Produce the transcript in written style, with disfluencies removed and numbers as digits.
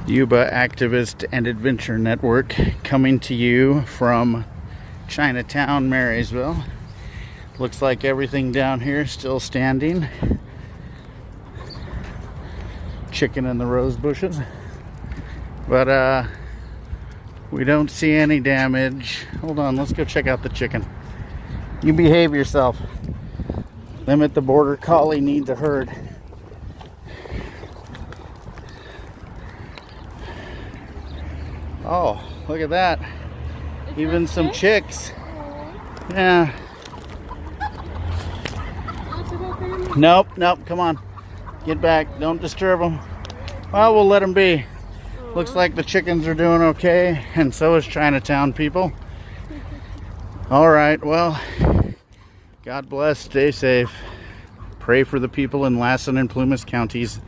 Yuba Activist and Adventure Network coming to you from Chinatown, Marysville. Looks like everything down here is still standing. Chicken in the rose bushes. But we don't see any damage. Hold on, let's go check out the chicken. You behave yourself. Limit the border collie needs a herd. Oh, look at that. Even some chicks. Yeah. Nope, come on. Get back. Don't disturb them. Well, we'll let them be. Looks like the chickens are doing okay, and so is Chinatown, people. All right, well, God bless. Stay safe. Pray for the people in Lassen and Plumas counties.